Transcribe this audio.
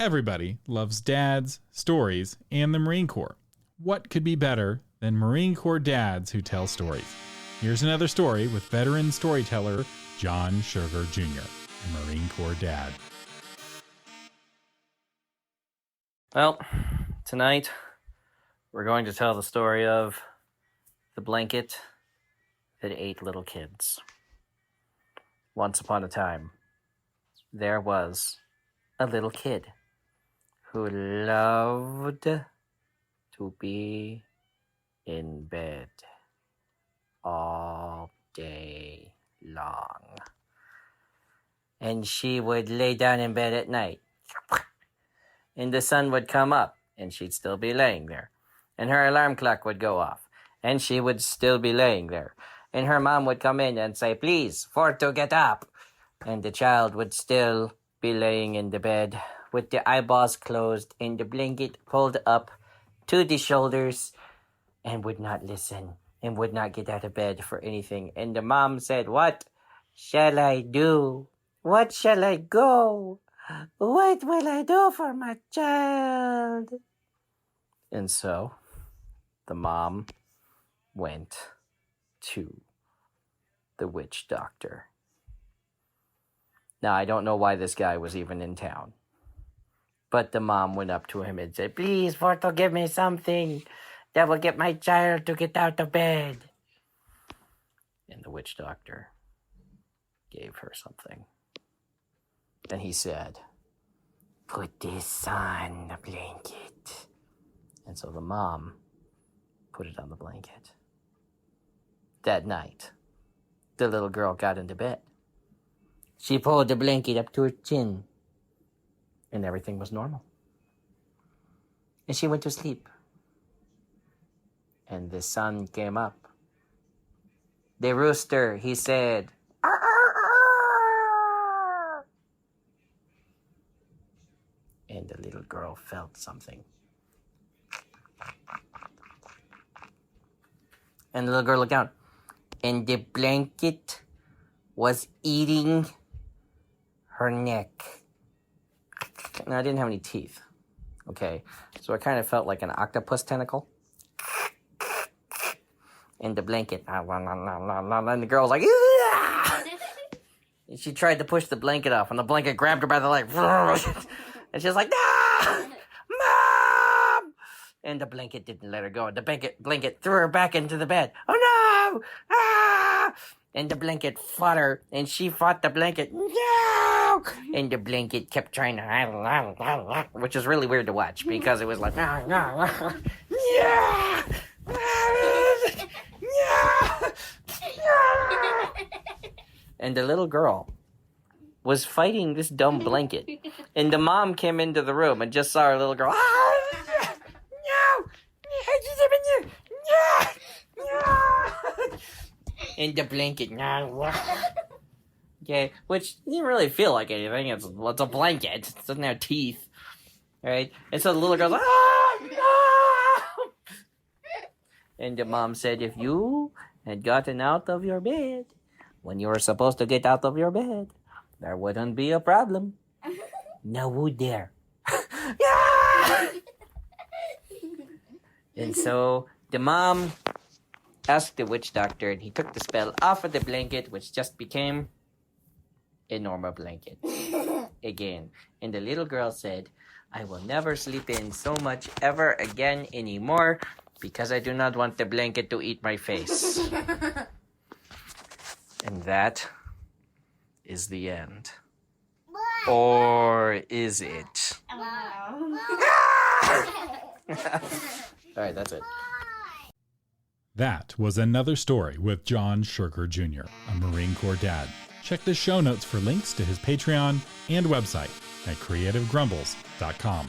Everybody loves dads, stories, and the Marine Corps. What could be better than Marine Corps dads who tell stories? Here's another story with veteran storyteller John Sugar Jr., a Marine Corps dad. Well, tonight we're going to tell the story of the blanket that ate little kids. Once upon a time, there was a little kid who loved to be in bed all day long. And she would lay down in bed at night, and the sun would come up, and she'd still be laying there. And her alarm clock would go off, and she would still be laying there. And her mom would come in and say, "Please, Forto, get up." And the child would still be laying in the bed with the eyeballs closed and the blanket pulled up to the shoulders and would not listen and would not get out of bed for anything. And the mom said, "What shall I do? What shall I go? What will I do for my child?" And so the mom went to the witch doctor. Now, I don't know why this guy was even in town, but the mom went up to him and said, "Please, Forto, give me something that will get my child to get out of bed." And the witch doctor gave her something. And he said, "Put this on the blanket." And so the mom put it on the blanket. That night, the little girl got into bed. She pulled the blanket up to her chin, and everything was normal. And she went to sleep. And the sun came up. The rooster, he said, "Arr, arr, arr." And the little girl felt something. And the little girl looked down, and the blanket was eating her neck. Now, I didn't have any teeth, okay? So I kind of felt like an octopus tentacle. And the blanket, and the girl was like, "Ugh!" And she tried to push the blanket off, and the blanket grabbed her by the leg. And she was like, "No! Mom!" And the blanket didn't let her go. The blanket threw her back into the bed. "Oh, no! Ah!" And the blanket fought her, and she fought the blanket. "No!" And the blanket kept trying to, which is really weird to watch because it was like, "No, no, no, yeah, yeah." And the little girl was fighting this dumb blanket, and the mom came into the room and just saw her little girl. And the blanket, okay, which didn't really feel like anything. It's a blanket. It doesn't have teeth, right? And so the little girl's like, "No!" And the mom said, "If you had gotten out of your bed when you were supposed to get out of your bed, there wouldn't be a problem. Now would there?" And so the mom asked the witch doctor, and he took the spell off of the blanket, which just became a normal blanket again. And the little girl said, "I will never sleep in so much ever again anymore because I do not want the blanket to eat my face." And that is the end. Or is it? All right, that's it. That was another story with John Sugar Jr., a Marine Corps dad. Check the show notes for links to his Patreon and website at creativegrumbles.com.